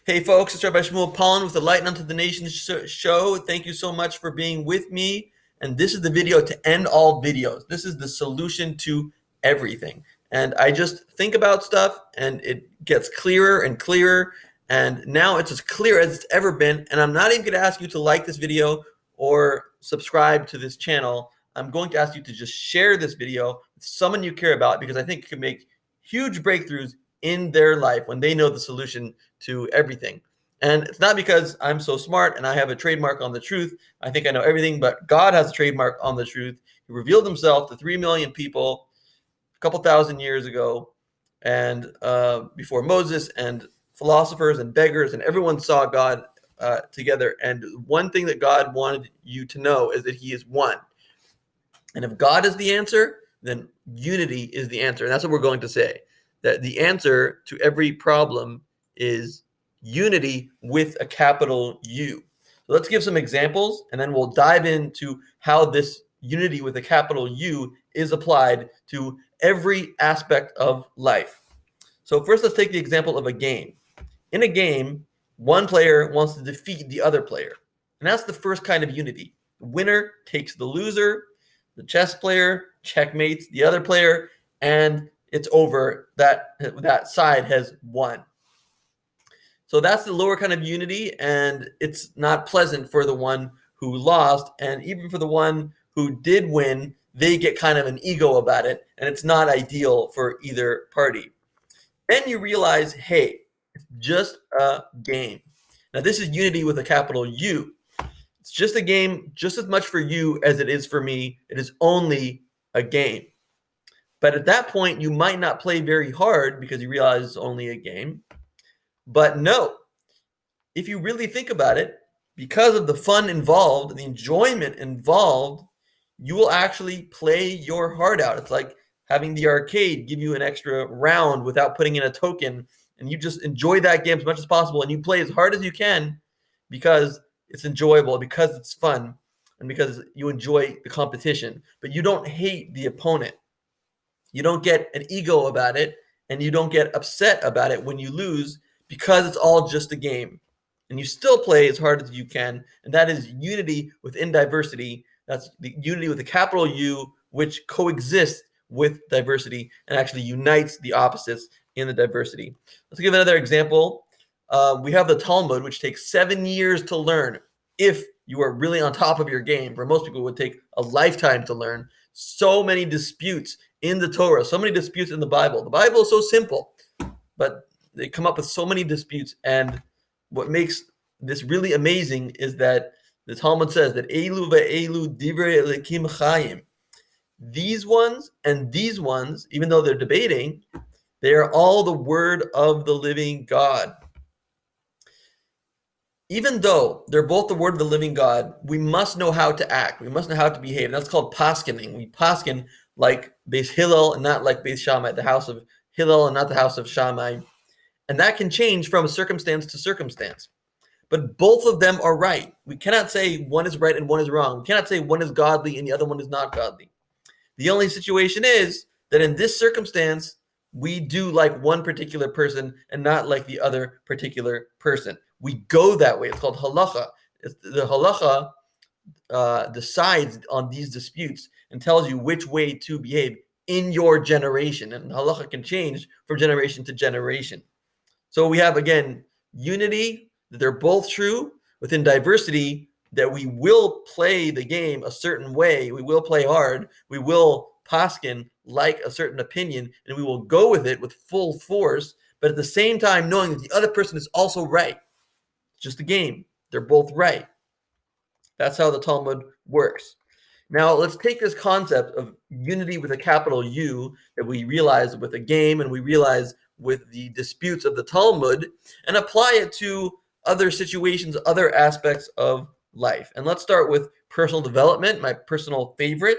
Hey folks, it's Rabbi Shmuel Pollan with the Light Unto the Nations show. Thank you so much for being with me. And this is the video to end all videos. This is the solution to everything. And I just think about stuff and it gets clearer and clearer. And now it's as clear as it's ever been. And I'm not even going to ask you to like this video or subscribe to this channel. I'm going to ask you to just share this video with someone you care about because I think it can make huge breakthroughs in their life when they know the solution to everything. And it's not because I'm so smart and I have a trademark on the truth. I think I know everything, but God has a trademark on the truth. He revealed himself to 3 million people a couple thousand years ago, and before Moses and philosophers and beggars, and everyone saw God together. And one thing that God wanted you to know is that he is one. And if God is the answer, then unity is the answer. And that's what we're going to say, that the answer to every problem is unity with a capital U. So let's give some examples, and then we'll dive into how this unity with a capital U is applied to every aspect of life. So first, let's take the example of a game. In a game, one player wants to defeat the other player. And that's the first kind of unity. The winner takes the loser, the chess player checkmates the other player, and it's over. That side has won. So that's the lower kind of unity, and it's not pleasant for the one who lost, and even for the one who did win, they get kind of an ego about it, and it's not ideal for either party. Then you realize, hey, it's just a game. Now, this is unity with a capital U. It's just a game, just as much for you as it is for me. It is only a game. But at that point, you might not play very hard because you realize it's only a game. But no, if you really think about it, because of the fun involved, the enjoyment involved, you will actually play your heart out. It's like having the arcade give you an extra round without putting in a token, and you just enjoy that game as much as possible, and you play as hard as you can because it's enjoyable, because it's fun, and because you enjoy the competition. But you don't hate the opponent. You don't get an ego about it, and you don't get upset about it when you lose because it's all just a game. And you still play as hard as you can, and that is unity within diversity. That's the unity with a capital U, which coexists with diversity and actually unites the opposites in the diversity. Let's give another example. We have the Talmud, which takes 7 years to learn if you are really on top of your game. For most people, it would take a lifetime to learn. So many disputes in the Torah, so many disputes in the Bible. The Bible is so simple, but they come up with so many disputes. And what makes this really amazing is that the Talmud says that Elu ve'elu divrei Elokim chayim. These ones and these ones, even though they're debating, they are all the word of the living God. Even though they're both the word of the living God, we must know how to act. We must know how to behave. And that's called paskening. We pasken like Beis Hillel and not like Beis Shammai, the house of Hillel and not the house of Shammai. And that can change from circumstance to circumstance. But both of them are right. We cannot say one is right and one is wrong. We cannot say one is godly and the other one is not godly. The only situation is that in this circumstance, we do like one particular person and not like the other particular person. We go that way. It's called halacha. The halacha decides on these disputes and tells you which way to behave in your generation. And halacha can change from generation to generation. So we have, again, unity, that they're both true, within diversity, that we will play the game a certain way. We will play hard. We will paskin like a certain opinion, and we will go with it with full force, but at the same time knowing that the other person is also right. It's just a game. They're both right. That's how the Talmud works. Now, let's take this concept of unity with a capital U that we realize with a game and we realize with the disputes of the Talmud and apply it to other situations, other aspects of life. And let's start with personal development, my personal favorite.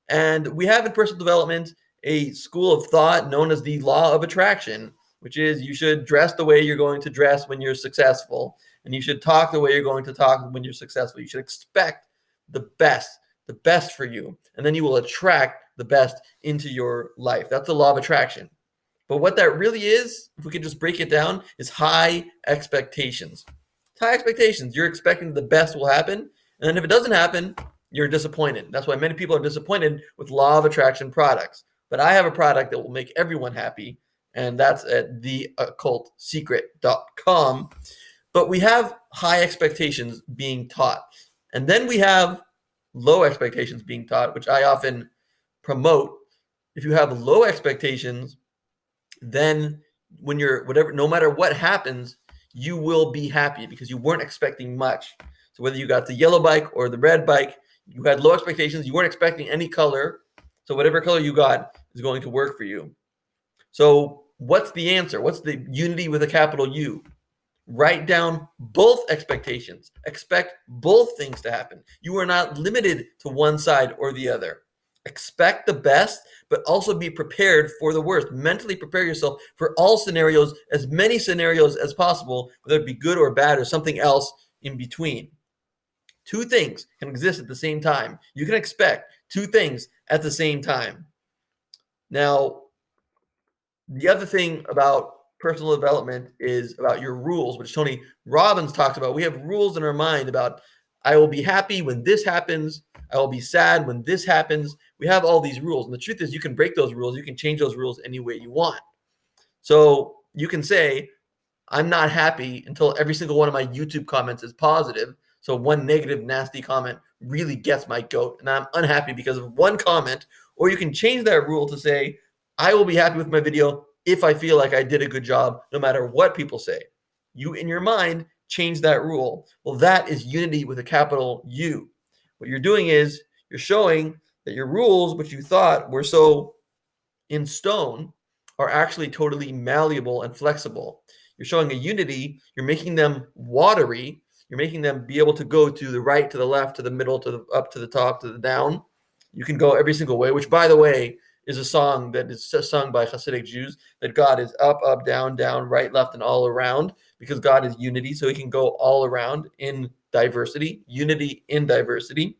And we have in personal development a school of thought known as the law of attraction, which is you should dress the way you're going to dress when you're successful, and you should talk the way you're going to talk when you're successful. You should expect the best for you, and then you will attract the best into your life. That's the law of attraction. But what that really is, if we could just break it down, is high expectations. High expectations. You're expecting the best will happen, and then if it doesn't happen, you're disappointed. That's why many people are disappointed with law of attraction products. But I have a product that will make everyone happy, and that's at theoccultsecret.com. But we have high expectations being taught. And then we have low expectations being taught, which I often promote. If you have low expectations, then when you're whatever, no matter what happens, you will be happy because you weren't expecting much. So whether you got the yellow bike or the red bike, you had low expectations. You weren't expecting any color. So whatever color you got is going to work for you. So what's the answer? What's the unity with a capital U? Write down both expectations. Expect both things to happen. You are not limited to one side or the other. Expect the best, but also be prepared for the worst. Mentally prepare yourself for all scenarios, as many scenarios as possible, whether it be good or bad or something else in between. Two things can exist at the same time. You can expect two things at the same time. Now, the other thing about personal development is about your rules, which Tony Robbins talks about. We have rules in our mind about I will be happy when this happens. I will be sad when this happens. We have all these rules. And the truth is you can break those rules. You can change those rules any way you want. So you can say, I'm not happy until every single one of my YouTube comments is positive. So one negative, nasty comment really gets my goat. And I'm unhappy because of one comment. Or you can change that rule to say, I will be happy with my video if I feel like I did a good job, no matter what people say. You, in your mind, change that rule. Well, that is unity with a capital U. What you're doing is you're showing that your rules, which you thought were so in stone, are actually totally malleable and flexible. You're showing a unity. You're making them watery. You're making them be able to go to the right, to the left, to the middle, to the up, to the top, to the down. You can go every single way, which, by the way, is a song that is sung by Hasidic Jews, that God is up, up, down, down, right, left, and all around, because God is unity, so he can go all around in diversity, unity in diversity.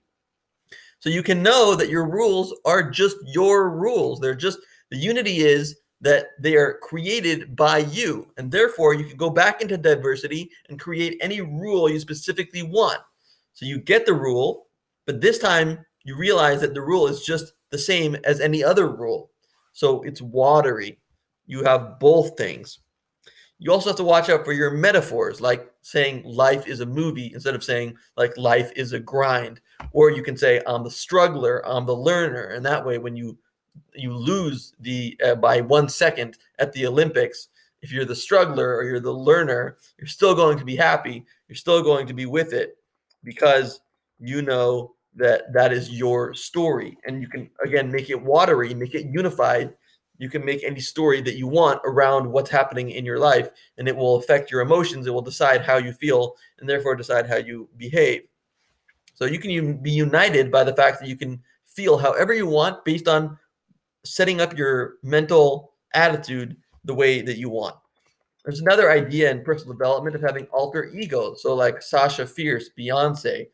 So you can know that your rules are just your rules. They're just, the unity is that they are created by you, and therefore you can go back into diversity and create any rule you specifically want. So you get the rule, but this time you realize that the rule is just the same as any other rule. So it's watery. You have both things. You also have to watch out for your metaphors, like saying life is a movie instead of saying like life is a grind. Or you can say I'm the struggler, I'm the learner. And that way, when you lose the by 1 second at the Olympics, if you're the struggler or you're the learner, you're still going to be happy. You're still going to be with it because you know that that is your story, and you can again make it watery, make it unified. You can make any story that you want around what's happening in your life, and it will affect your emotions. It will decide how you feel and therefore decide how you behave. So you can be united by the fact that you can feel however you want based on setting up your mental attitude the way that you want. There's another idea in personal development of having alter egos. So like Sasha Fierce, Beyonce,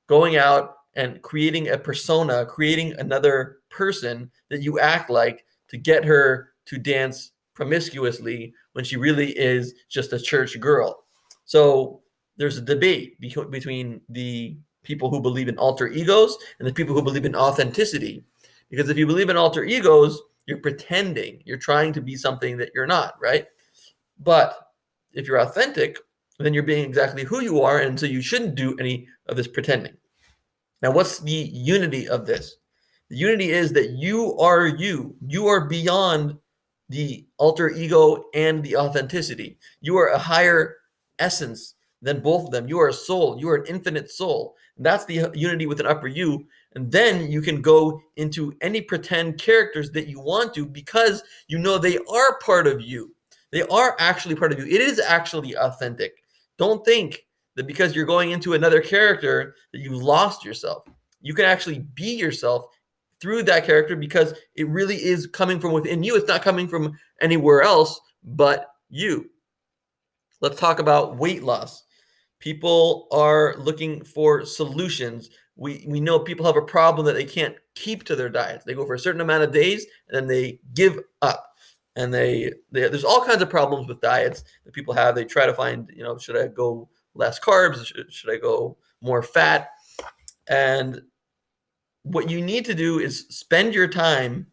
going out and creating a persona, creating another person that you act like to get her to dance promiscuously when she really is just a church girl. So there's a debate between the people who believe in alter egos and the people who believe in authenticity. Because if you believe in alter egos, you're pretending, you're trying to be something that you're not, right? But if you're authentic, then you're being exactly who you are, and so you shouldn't do any of this pretending. Now, what's the unity of this? The unity is that you are you. You are beyond the alter ego and the authenticity. You are a higher essence than both of them. You are a soul. You are an infinite soul. And that's the unity with an upper U. And then you can go into any pretend characters that you want to because you know they are part of you. They are actually part of you. It is actually authentic. Don't think that because you're going into another character that you've lost yourself. You can actually be yourself through that character because it really is coming from within you. It's not coming from anywhere else but you. Let's talk about weight loss. People are looking for solutions. We know people have a problem that they can't keep to their diets. They go for a certain amount of days and then they give up. and there's all kinds of problems with diets that people have. They try to find, should I go less carbs? Should I go more fat? And what you need to do is spend your time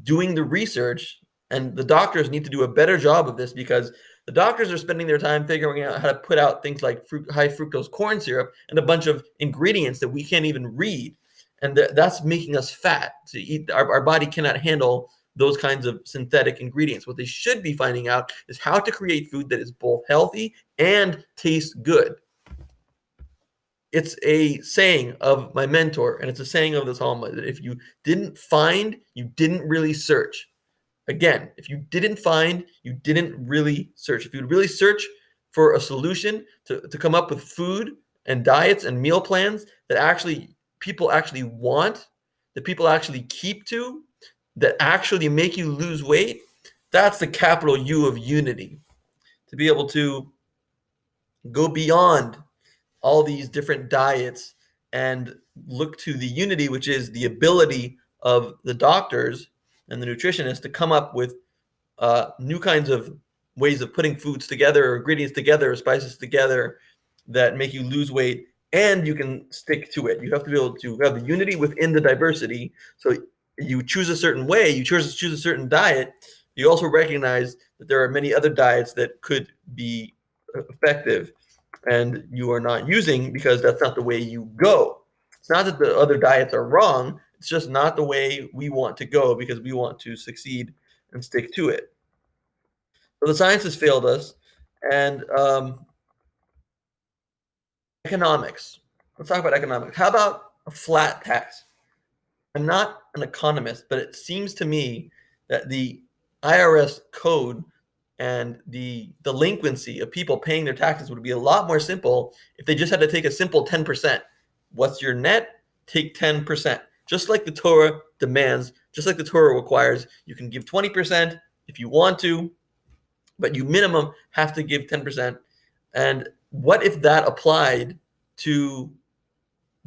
doing the research, and the doctors need to do a better job of this, because the doctors are spending their time figuring out how to put out things like high fructose corn syrup and a bunch of ingredients that we can't even read, and that's making us fat. To eat, our body cannot handle those kinds of synthetic ingredients. What they should be finding out is how to create food that is both healthy and tastes good. It's a saying of my mentor, and it's a saying of this Talmud, that if you didn't find, you didn't really search. Again, if you didn't find, you didn't really search. If you really search for a solution to come up with food and diets and meal plans that actually people actually want, that people actually keep to, that actually make you lose weight, that's the capital U of unity. To be able to go beyond all these different diets and look to the unity, which is the ability of the doctors and the nutritionists to come up with new kinds of ways of putting foods together, or ingredients together, or spices together, that make you lose weight, and you can stick to it. You have to be able to have the unity within the diversity. So you choose a certain way, you choose a certain diet. You also recognize that there are many other diets that could be effective and you are not using, because that's not the way you go. It's not that the other diets are wrong. It's just not the way we want to go, because we want to succeed and stick to it. So the science has failed us. And economics. Let's talk about economics. How about a flat tax? I'm not an economist, but it seems to me that the IRS code and the delinquency of people paying their taxes would be a lot more simple if they just had to take a simple 10%. What's your net? Take 10%. Just like the Torah demands, just like the Torah requires, you can give 20% if you want to, but you minimum have to give 10%. And what if that applied to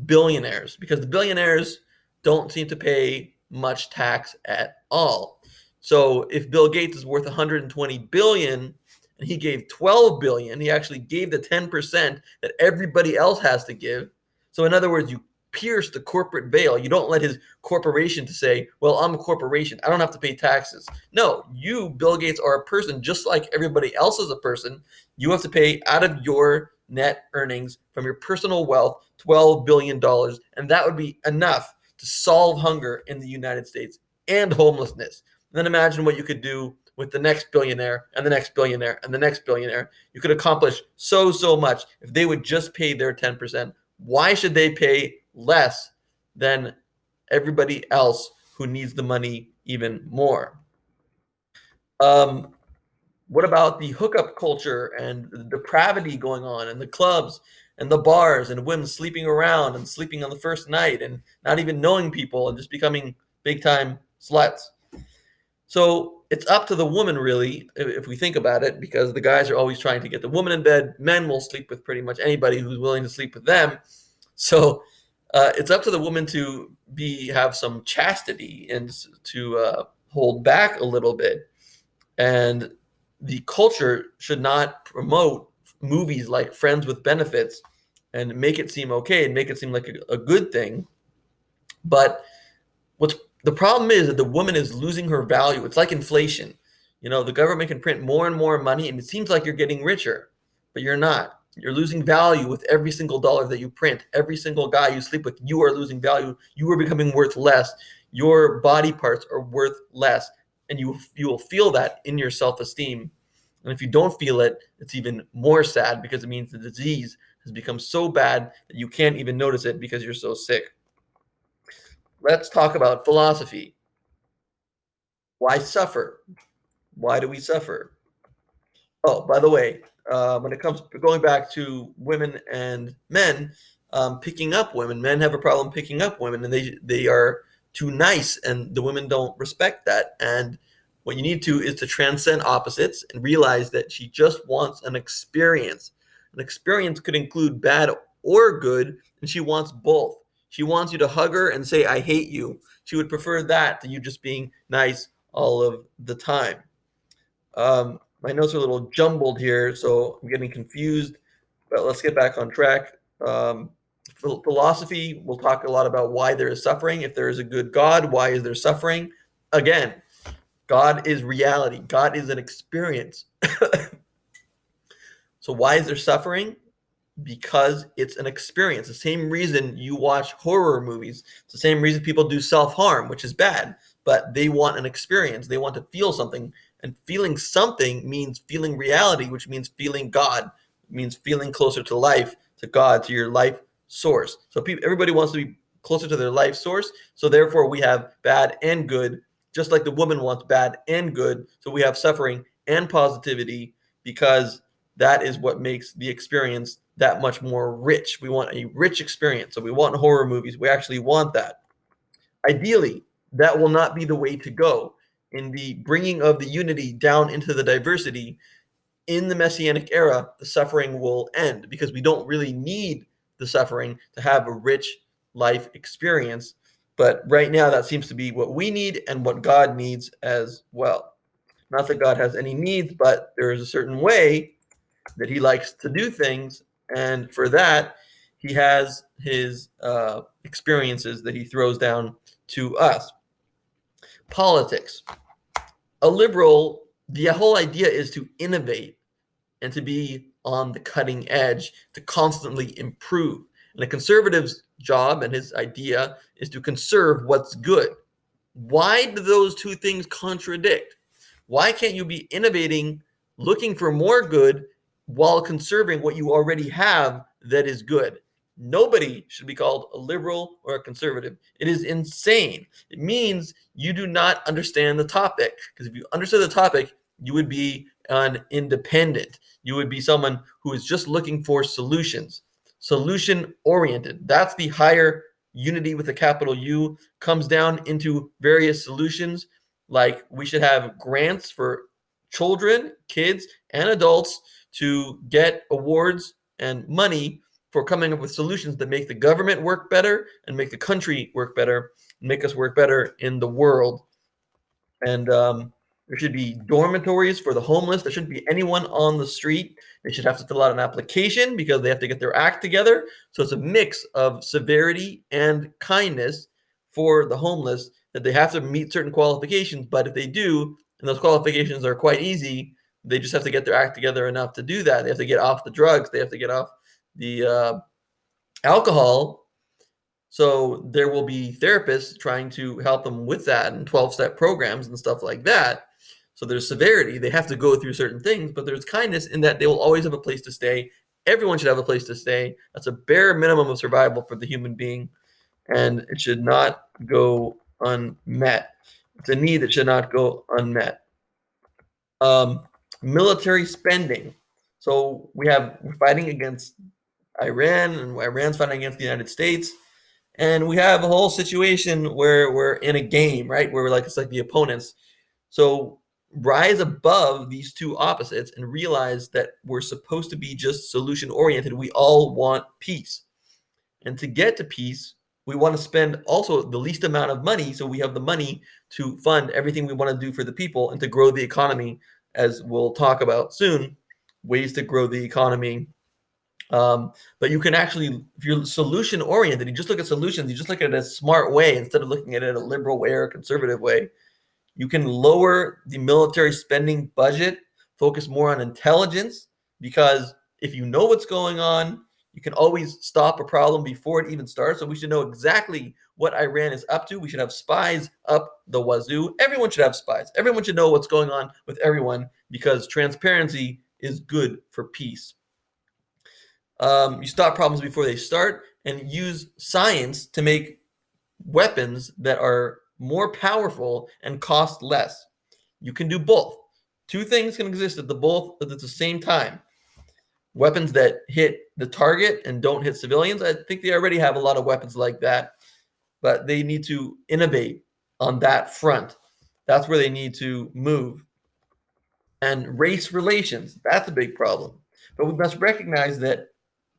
billionaires? Because the billionaires don't seem to pay much tax at all. So if Bill Gates is worth 120 billion and he gave 12 billion, he actually gave the 10% that everybody else has to give. So in other words, you pierce the corporate veil. You don't let his corporation to say, well, I'm a corporation, I don't have to pay taxes. No, you, Bill Gates, are a person just like everybody else is a person. You have to pay out of your net earnings from your personal wealth $12 billion. And that would be enough to solve hunger in the United States and homelessness. And then imagine what you could do with the next billionaire and the next billionaire and the next billionaire. You could accomplish so much if they would just pay their 10%. Why should they pay less than everybody else who needs the money even more? What about the hookup culture and the depravity going on in the clubs and the bars, and women sleeping around and sleeping on the first night and not even knowing people and just becoming big time sluts? So it's up to the woman, really, if we think about it, because the guys are always trying to get the woman in bed. Men will sleep with pretty much anybody who's willing to sleep with them. So it's up to the woman to have some chastity and to hold back a little bit. And the culture should not promote movies like Friends with Benefits and make it seem okay and make it seem like a good thing. But what's the problem is that the woman is losing her value. It's like inflation. The government can print more and more money, and it seems like you're getting richer, but you're not. You're losing value with every single dollar that you print. Every single guy you sleep with, you are losing value. You are becoming worth less. Your body parts are worth less, and you will feel that in your self-esteem. And if you don't feel it, it's even more sad, because it means the disease has become so bad that you can't even notice it because you're so sick. Let's talk about philosophy. Why suffer? Why do we suffer? Oh, by the way, when it comes to going back to women and men, picking up women, men have a problem picking up women, and they are too nice, and the women don't respect that. And what you need to is to transcend opposites and realize that she just wants an experience. An experience could include bad or good, and she wants both. She wants you to hug her and say, I hate you. She would prefer that to you just being nice all of the time. My notes are a little jumbled here, so I'm getting confused, but let's get back on track. Philosophy, we'll talk a lot about why there is suffering. If there is a good God, why is there suffering? Again, God is reality, God is an experience. So, why is there suffering? Because it's an experience. The same reason you watch horror movies. It's the same reason people do self-harm, which is bad, but they want an experience. They want to feel something, and feeling something means feeling reality, which means feeling God. It means feeling closer to life, to God, to your life source. So everybody wants to be closer to their life source. So therefore we have bad and good, just like the woman wants bad and good. So we have suffering and positivity because that is what makes the experience that much more rich. We want a rich experience. So we want horror movies. We actually want that. Ideally, that will not be the way to go. In the bringing of the unity down into the diversity, in the Messianic era, the suffering will end because we don't really need the suffering to have a rich life experience. But right now, that seems to be what we need and what God needs as well. Not that God has any needs, but there is a certain way that he likes to do things, and for that he has his experiences that he throws down to us. Politics. A liberal, the whole idea is to innovate and to be on the cutting edge, to constantly improve. And a conservative's job and his idea is to conserve what's good. Why do those two things contradict? Why can't you be innovating, looking for more good, while conserving what you already have that is good? Nobody should be called a liberal or a conservative. It is insane. It means you do not understand the topic. Because if you understood the topic, you would be an independent. You would be someone who is just looking for solutions, solution oriented. That's the higher unity with a capital U, comes down into various solutions. Like we should have grants for children, kids, and adults to get awards and money for coming up with solutions that make the government work better and make the country work better and make us work better in the world. And there should be dormitories for the homeless. There shouldn't be anyone on the street. They should have to fill out an application because they have to get their act together. So it's a mix of severity and kindness for the homeless, that they have to meet certain qualifications. But if they do, and those qualifications are quite easy, they just have to get their act together enough to do that. They have to get off the drugs. They have to get off the alcohol. So there will be therapists trying to help them with that, and 12-step programs and stuff like that. So there's severity. They have to go through certain things, but there's kindness in that they will always have a place to stay. Everyone should have a place to stay. That's a bare minimum of survival for the human being, and it should not go unmet. It's a need that should not go unmet. Military spending. So we're fighting against Iran, and Iran's fighting against the United States. And we have a whole situation where we're in a game, right? Where it's like the opponents. So rise above these two opposites and realize that we're supposed to be just solution oriented. We all want peace. And to get to peace, we want to spend also the least amount of money so we have the money to fund everything we want to do for the people and to grow the economy, as we'll talk about soon, ways to grow the economy. But you can actually, if you're solution oriented, you just look at solutions, you just look at it a smart way instead of looking at it a liberal way or a conservative way. You can lower the military spending budget, focus more on intelligence, because if you know what's going on, you can always stop a problem before it even starts. So we should know exactly what Iran is up to. We should have spies up the wazoo. Everyone should have spies. Everyone should know what's going on with everyone, because transparency is good for peace. You stop problems before they start and use science to make weapons that are more powerful and cost less. You can do both. Two things can exist at the same time. Weapons that hit the target and don't hit civilians. I think they already have a lot of weapons like that, but they need to innovate on that front. That's where they need to move. And race relations, that's a big problem. But we must recognize that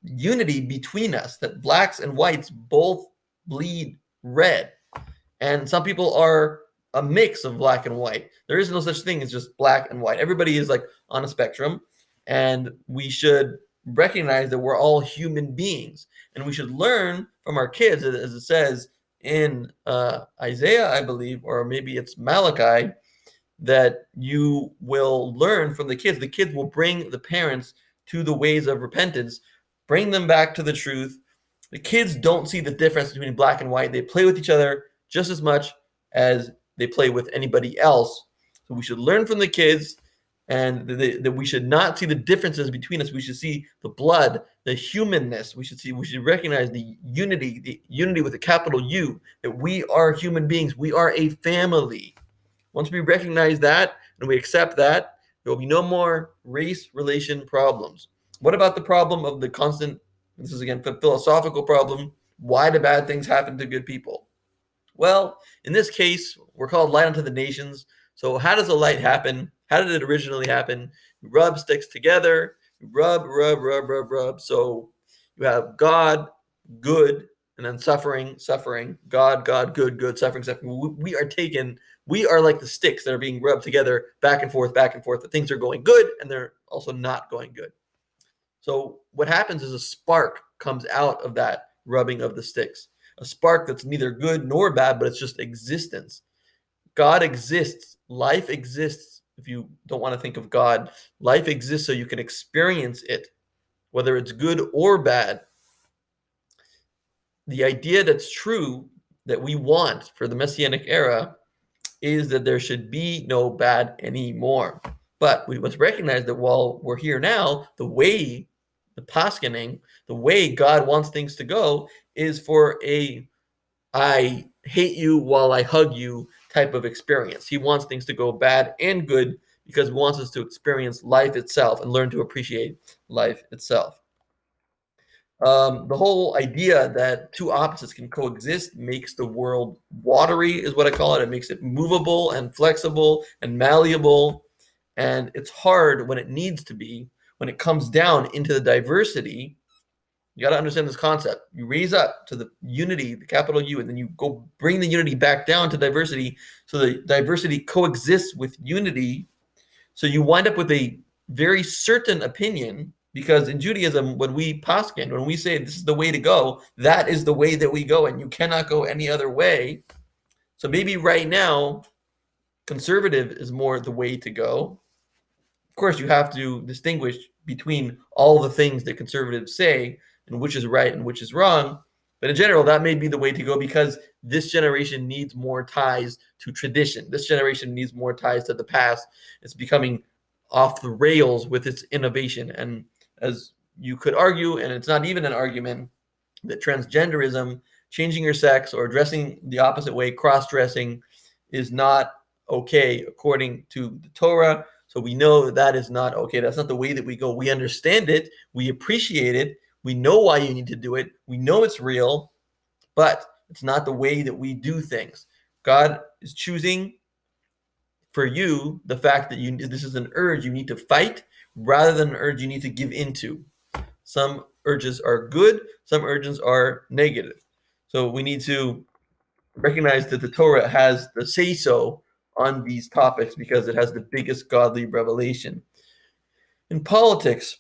unity between us, that blacks and whites both bleed red. And some people are a mix of black and white. There is no such thing as just black and white. Everybody is like on a spectrum, and we should recognize that we're all human beings, and we should learn from our kids, as it says in Isaiah, I believe, or maybe it's Malachi, that you will learn from the kids. The kids will bring the parents to the ways of repentance, bring them back to the truth. The kids don't see the difference between black and white. They play with each other just as much as they play with anybody else. So we should learn from the kids, and that we should not see the differences between us. We should see the blood, the humanness. We should recognize the unity with a capital U, that we are human beings. We are a family. Once we recognize that and we accept that, there will be no more race relation problems. What about the problem of the constant, this is again a philosophical problem, why do bad things happen to good people? Well, in this case, we're called light unto the nations. So how does the light happen? How did it originally happen? You rub sticks together, you rub, rub, rub, rub, rub. So you have God, good, and then suffering, suffering, God, God, good, good, suffering, suffering. We are like the sticks that are being rubbed together back and forth, back and forth. The things are going good and they're also not going good. So what happens is a spark comes out of that rubbing of the sticks. A spark that's neither good nor bad, but it's just existence. God exists. Life exists. If you don't want to think of God, life exists so you can experience it, whether it's good or bad. The idea that's true that we want for the Messianic era is that there should be no bad anymore. But we must recognize that while we're here now, the paskening, the way God wants things to go is for a I hate you while I hug you type of experience. He wants things to go bad and good because he wants us to experience life itself and learn to appreciate life itself. The whole idea that two opposites can coexist makes the world watery, is what I call it. It makes it movable and flexible and malleable. And it's hard when it needs to be. When it comes down into the diversity, you got to understand this concept. You raise up to the unity, the capital U, and then you go bring the unity back down to diversity. So the diversity coexists with unity. So you wind up with a very certain opinion, because in Judaism, when we paskin, when we say this is the way to go, that is the way that we go, and you cannot go any other way. So maybe right now, conservative is more the way to go. Of course, you have to distinguish between all the things that conservatives say and which is right and which is wrong. But in general, that may be the way to go because this generation needs more ties to tradition. This generation needs more ties to the past. It's becoming off the rails with its innovation. And as you could argue, and it's not even an argument, that transgenderism, changing your sex or dressing the opposite way, cross-dressing, is not okay according to the Torah. So we know that that is not okay. That's not the way that we go. We understand it. We appreciate it. We know why you need to do it. We know it's real, but it's not the way that we do things. God is choosing for you the fact that this is an urge you need to fight rather than an urge you need to give into. Some urges are good, some urges are negative. So we need to recognize that the Torah has the say-so on these topics because it has the biggest godly revelation. In politics,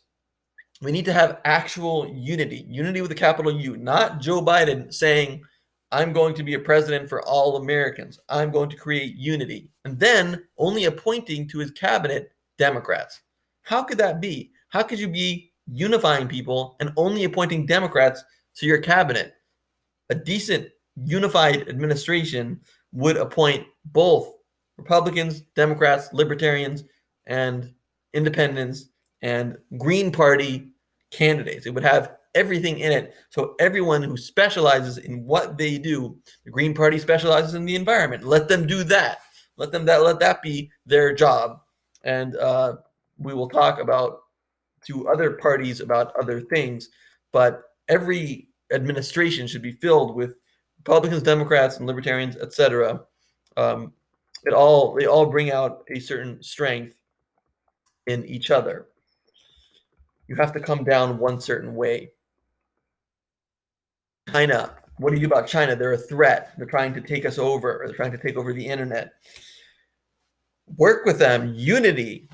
we need to have actual unity with a capital U, not Joe Biden saying, I'm going to be a president for all Americans. I'm going to create unity. And then only appointing to his cabinet Democrats. How could that be? How could you be unifying people and only appointing Democrats to your cabinet? A decent unified administration would appoint both Republicans, Democrats, Libertarians, and Independents and Green Party candidates. It would have everything in it. So everyone who specializes in what they do, the Green Party specializes in the environment. Let them do that. Let that be their job. And we will talk about to other parties about other things, but every administration should be filled with Republicans, Democrats, and Libertarians, etc. They all bring out a certain strength in each other. You have to come down one certain way. China what do you do about China? They're a threat. They're trying to take us over, or they're trying to take over the internet. Work with them, unity.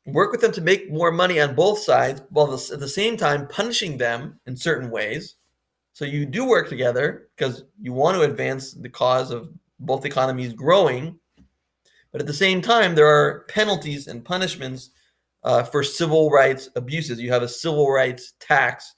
Work with them to make more money on both sides, while at the same time punishing them in certain ways. So you do work together because you want to advance the cause of both economies growing. But at the same time, there are penalties and punishments for civil rights abuses. You have a civil rights tax,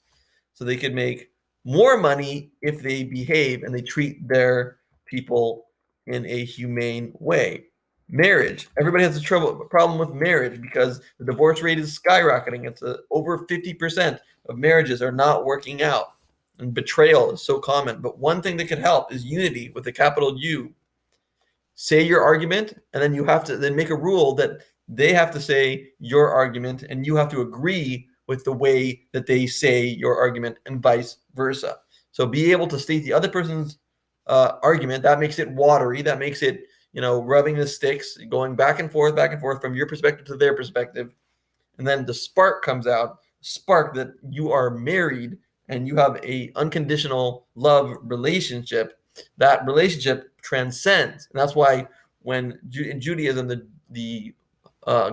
so they could make more money if they behave and they treat their people in a humane way. Marriage. Everybody has a problem with marriage because the divorce rate is skyrocketing. It's over 50% of marriages are not working out, and betrayal is so common. But one thing that could help is unity with a capital U. Say your argument, and then you have to then make a rule that they have to say your argument, and you have to agree with the way that they say your argument, and vice versa. So be able to state the other person's argument. That makes it watery. That makes it, rubbing the sticks, going back and forth from your perspective to their perspective. And then the spark comes out, spark that you are married and you have a unconditional love relationship. That relationship transcends. And that's why when in Judaism, the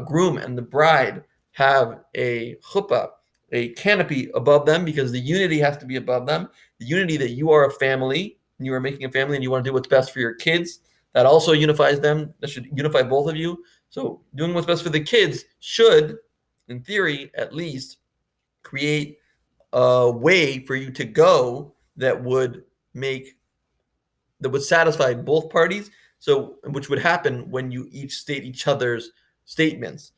groom and the bride have a chuppah, a canopy above them, because the unity has to be above them. The unity that you are a family, and you are making a family, and you want to do what's best for your kids. That also unifies them. That should unify both of you. So doing what's best for the kids should, in theory at least, create a way for you to go that would satisfy both parties. So, which would happen when you each state each other's statements.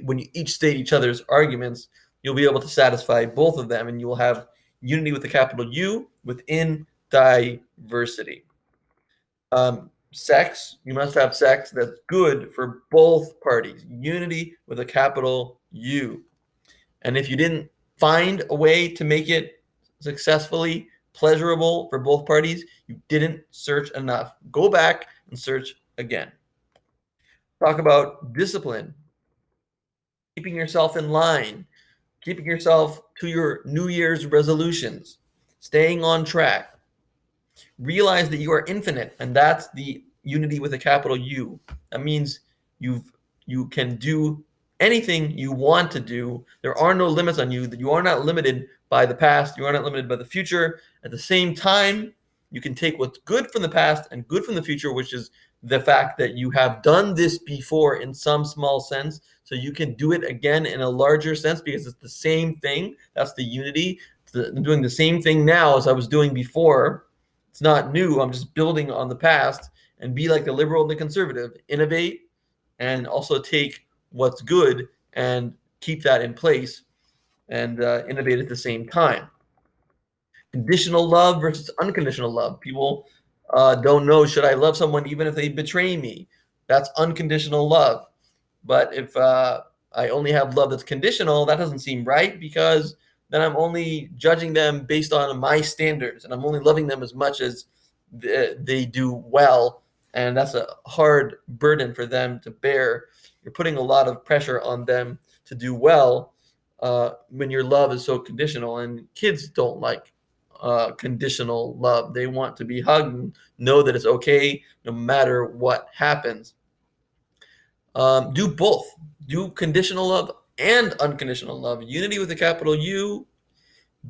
When you each state each other's arguments, you'll be able to satisfy both of them, and you will have unity with a capital U within diversity. Sex, you must have sex that's good for both parties. Unity with a capital U. And if you didn't find a way to make it successfully pleasurable for both parties, you didn't search enough. Go back and search again. Talk about discipline, keeping yourself in line, keeping yourself to your New Year's resolutions, staying on track. Realize that you are infinite, and that's the unity with a capital U. That means you can do anything you want to do. There are no limits on you. That you are not limited by the past. You are not limited by the future. At the same time, you can take what's good from the past and good from the future, which is the fact that you have done this before in some small sense, so you can do it again in a larger sense because it's the same thing. That's the unity. I'm doing the same thing now as I was doing before. It's not new. I'm just building on the past, and be like the liberal and the conservative. Innovate and also take what's good and keep that in place, and innovate at the same time. Conditional love versus unconditional love. People don't know, should I love someone even if they betray me? That's unconditional love. But if I only have love that's conditional, that doesn't seem right, because then I'm only judging them based on my standards, and I'm only loving them as much as they do well. And that's a hard burden for them to bear. You're putting a lot of pressure on them to do well when your love is so conditional. And kids don't like conditional love. They want to be hugged and know that it's okay no matter what happens. Do both. Do conditional love and unconditional love. Unity with a capital U.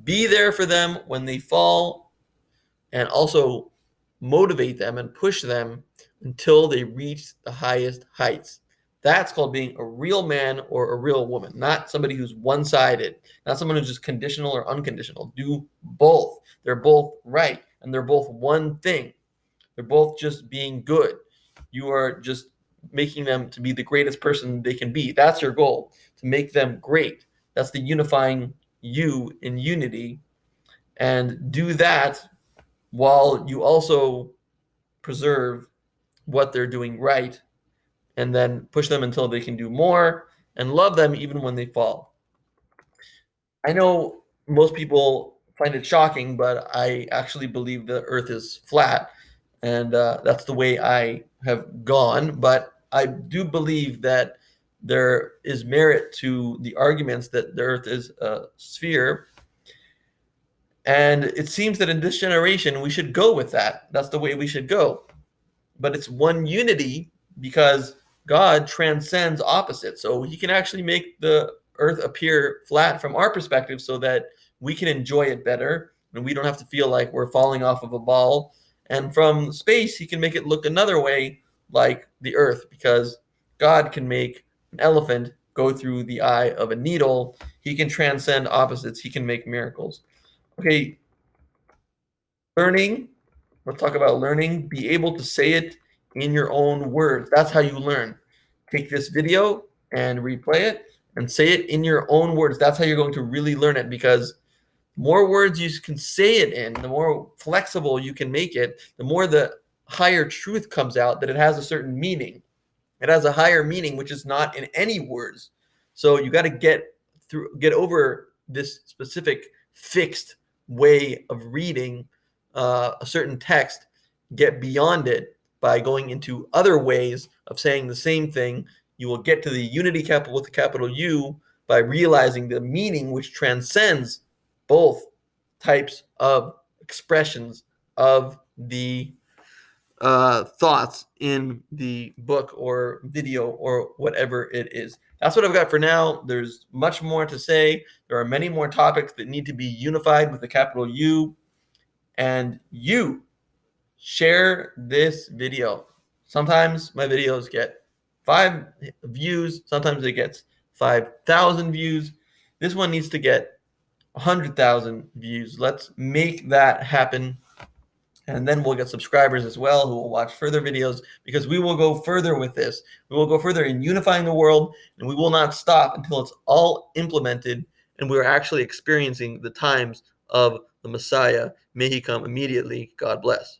Be there for them when they fall, and also motivate them and push them until they reach the highest heights. That's called being a real man or a real woman, not somebody who's one-sided, not someone who's just conditional or unconditional. Do both. They're both right, and they're both one thing. They're both just being good. You are just making them to be the greatest person they can be. That's your goal, to make them great. That's the unifying you in unity. And do that while you also preserve what they're doing right, and then push them until they can do more, and love them even when they fall. I know most people find it shocking, but I actually believe the earth is flat, and that's the way I have gone. But I do believe that there is merit to the arguments that the earth is a sphere. And it seems that in this generation, we should go with that. That's the way we should go. But it's one unity because God transcends opposites. So he can actually make the earth appear flat from our perspective so that we can enjoy it better and we don't have to feel like we're falling off of a ball. And from space, he can make it look another way, like the earth, because God can make an elephant go through the eye of a needle. He can transcend opposites, he can make miracles. Okay, learning. Let's talk about learning. Be able to say it in your own words. That's how you learn. Take this video and replay it and say it in your own words. That's how you're going to really learn it, because the more words you can say it in, the more flexible you can make it, the more the higher truth comes out that it has a certain meaning. It has a higher meaning, which is not in any words. So you got to get over this specific fixed way of reading a certain text, get beyond it by going into other ways of saying the same thing. You will get to the unity capital with the capital U by realizing the meaning which transcends both types of expressions of the thoughts in the book or video or whatever it is. That's what I've got for now. There's much more to say. There are many more topics that need to be unified with the capital U. And you share this video. Sometimes my videos get 5 views. Sometimes it gets 5,000 views. This one needs to get 100,000 views. Let's make that happen. And then we'll get subscribers as well who will watch further videos, because we will go further with this. We will go further in unifying the world, and we will not stop until it's all implemented and we're actually experiencing the times of the Messiah. May he come immediately. God bless.